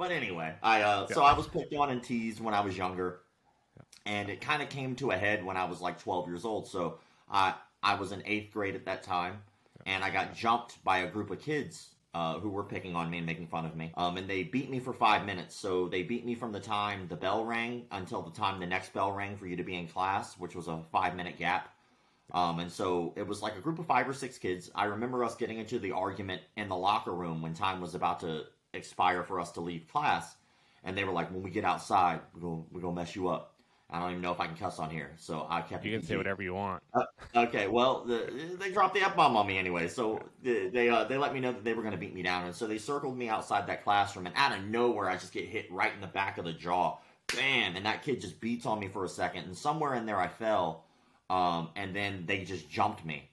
But anyway, so I was picked on and teased when I was younger, and it kind of came to a head when I was like 12 years old. So I was in 8th grade at that time, and I got jumped by a group of kids who were picking on me and making fun of me. And they beat me for 5 minutes. So they beat me from the time the bell rang until the time the next bell rang for you to be in class, which was a 5-minute gap. And so it was like a group of 5 or 6 kids. I remember us getting into the argument in the locker room when time was about to expire for us to leave class. And they were like, when we get outside, we're gonna mess you up. I don't even know if I can cuss on here, so I kept it. You can say whatever you want. Okay, well, they dropped the F-bomb on me anyway, so they let me know that they were going to beat me down, and so they circled me outside that classroom, and out of nowhere, I just get hit right in the back of the jaw. Bam! And that kid just beats on me for a second, and somewhere in there I fell, and then they just jumped me.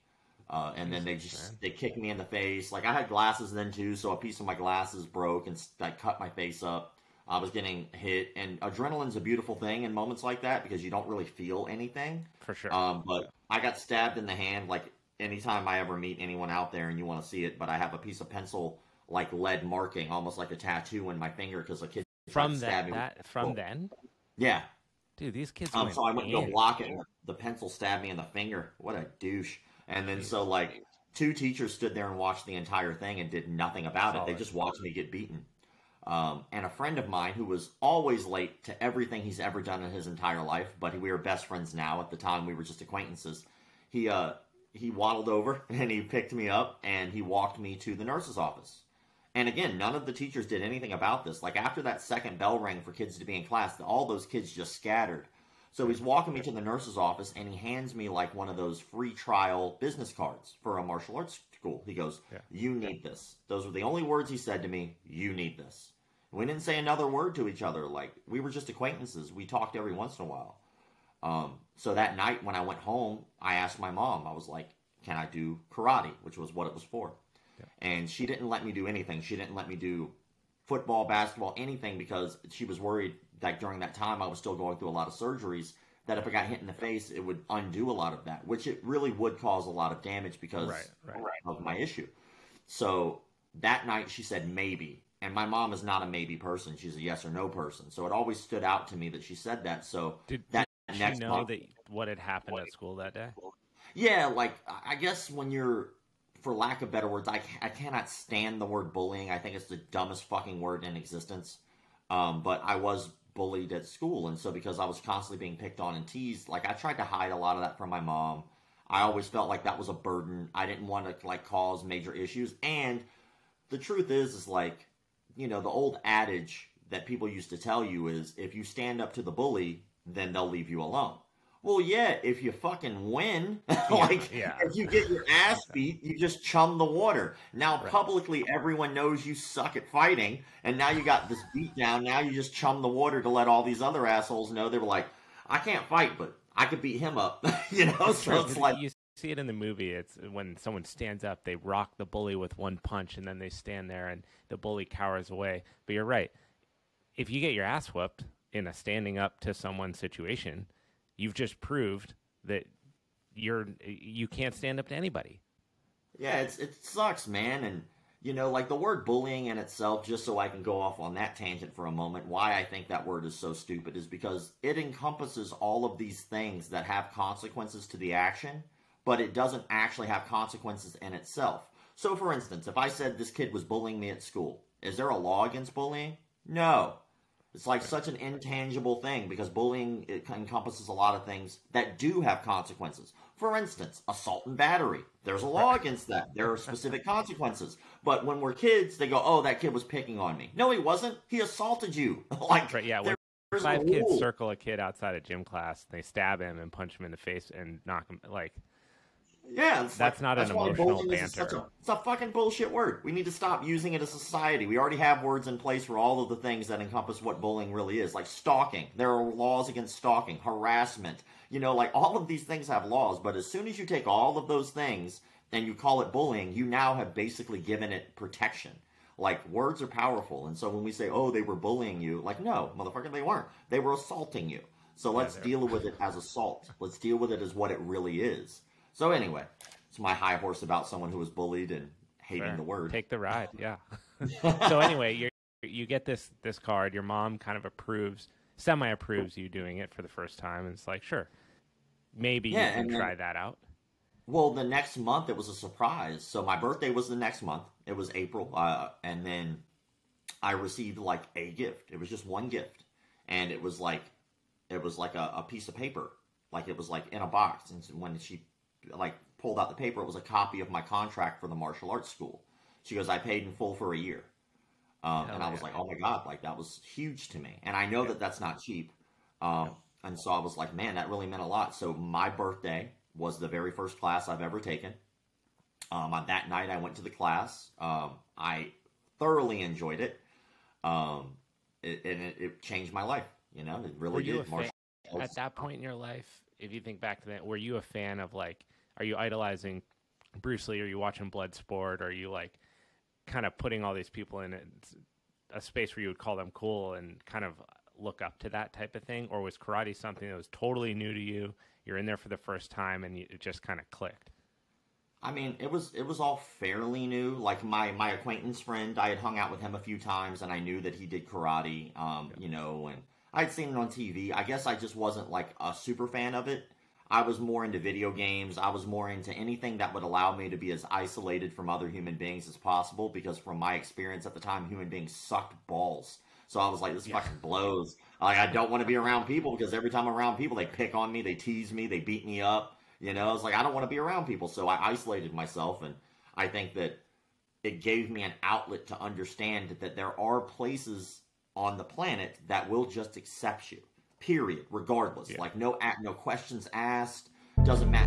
And then they kicked me in the face. Like, I had glasses then, too, so a piece of my glasses broke and cut my face up. I was getting hit, and adrenaline's a beautiful thing in moments like that because you don't really feel anything. For sure. But I got stabbed in the hand, like, anytime I ever meet anyone out there and you want to see it, but I have a piece of pencil, like, lead marking, almost like a tattoo in my finger because a kid stabbed me. From then? Yeah. Dude, these kids so I went to go block it, and the pencil stabbed me in the finger. What a douche. And then so, like, 2 teachers stood there and watched the entire thing and did nothing about it. They just watched me get beaten. And a friend of mine who was always late to everything he's ever done in his entire life, but we were best friends now. At the time, we were just acquaintances. He waddled over and he picked me up and he walked me to the nurse's office. And again, none of the teachers did anything about this. Like, after that second bell rang for kids to be in class, all those kids just scattered. So he's walking me to the nurse's office, and he hands me, like, one of those free trial business cards for a martial arts school. He goes, You need this. Those were the only words he said to me. You need this. We didn't say another word to each other. Like, we were just acquaintances. We talked every once in a while. So that night when I went home, I asked my mom, I was like, can I do karate, which was what it was for. And she didn't let me do anything. She didn't let me do football, basketball, anything, because she was worried that during that time I was still going through a lot of surgeries, that if I got hit in the face, it would undo a lot of that, which it really would cause a lot of damage because of my issue. So that night she said maybe. And my mom is not a maybe person. She's a yes or no person. So it always stood out to me that she said that. So did she know what had happened at school that day? Yeah, like, I guess when you're, for lack of better words, I cannot stand the word bullying. I think it's the dumbest fucking word in existence. But I was bullied at school. And so because I was constantly being picked on and teased, like, I tried to hide a lot of that from my mom. I always felt like that was a burden. I didn't want to, like, cause major issues. And the truth is like, you know, the old adage that people used to tell you is, if you stand up to the bully, then they'll leave you alone. Well, yeah, if you fucking win, if you get your ass beat, you just chum the water. Now, publicly, everyone knows you suck at fighting, and now you got this beat down. Now you just chum the water to let all these other assholes know. They were like, I can't fight, but I could beat him up, you know? So it's like, you see it in the movie. It's when someone stands up, they rock the bully with one punch, and then they stand there, and the bully cowers away. But you're right. If you get your ass whooped in a standing up to someone situation, you've just proved that you can't stand up to anybody. Yeah, it sucks, man. And, you know, like, the word bullying in itself, just so I can go off on that tangent for a moment, why I think that word is so stupid is because it encompasses all of these things that have consequences to the action, but it doesn't actually have consequences in itself. So, for instance, if I said this kid was bullying me at school, is there a law against bullying? No. It's like such an intangible thing because bullying, it encompasses a lot of things that do have consequences. For instance, assault and battery. There's a law against that. There are specific consequences. But when we're kids, they go, oh, that kid was picking on me. No, he wasn't. He assaulted you. Like, when 5 kids circle a kid outside of gym class, they stab him and punch him in the face and knock him, like... Yeah, that's not an emotional banter. It's a fucking bullshit word. We need to stop using it as a society. We already have words in place for all of the things that encompass what bullying really is, like stalking. There are laws against stalking, harassment. You know, like, all of these things have laws, but as soon as you take all of those things and you call it bullying, you now have basically given it protection. Like, words are powerful, and so when we say, oh, they were bullying you, like, no, motherfucker, they weren't. They were assaulting you. So let's deal with it as assault. Let's deal with it as what it really is. So anyway, it's my high horse about someone who was bullied and hating the word. Take the ride, yeah. So anyway, You get this card. Your mom kind of semi approves you doing it for the first time, and it's like, sure, maybe you Yeah, can and then try that out. well, the next month it was a surprise. So my birthday was the next month. It was April, and then I received like a gift. It was just one gift, and it was like a piece of paper, like it was like in a box. And so when she like pulled out the paper, it was a copy of my contract for the martial arts school. She goes, "I paid in full for a year," and Hell I was yeah. like, "Oh my god!" Like that was huge to me, and I know Yep. that that's not cheap. Um, Yep. and so I was like, "Man, that really meant a lot." So my birthday was the very first class I've ever taken. On that night, I went to the class. I thoroughly enjoyed it. Um, it changed my life. You know, it Were really you a did. fan Martial at arts. that point in your life? If you think back to that, were you a fan of like, are you idolizing Bruce Lee? Are you watching Bloodsport? Are you like kind of putting all these people in a space where you would call them cool and kind of look up to that type of thing? Or was karate something that was totally new to you? You're in there for the first time and it just kind of clicked. I mean, it was all fairly new. Like my acquaintance friend, I had hung out with him a few times, and I knew that he did karate. Yeah. You know, and I'd seen it on TV. I guess I just wasn't like a super fan of it. I was more into video games. I was more into anything that would allow me to be as isolated from other human beings as possible. Because from my experience at the time, human beings sucked balls. So I was like, this Yeah. fucking blows. Like I don't want to be around people because every time I'm around people, they pick on me, they tease me, they beat me up. You know, it's like I don't want to be around people, so I isolated myself, and I think that it gave me an outlet to understand that there are places on the planet that will just accept you. Period, regardless. Yeah. Like no questions asked, doesn't matter.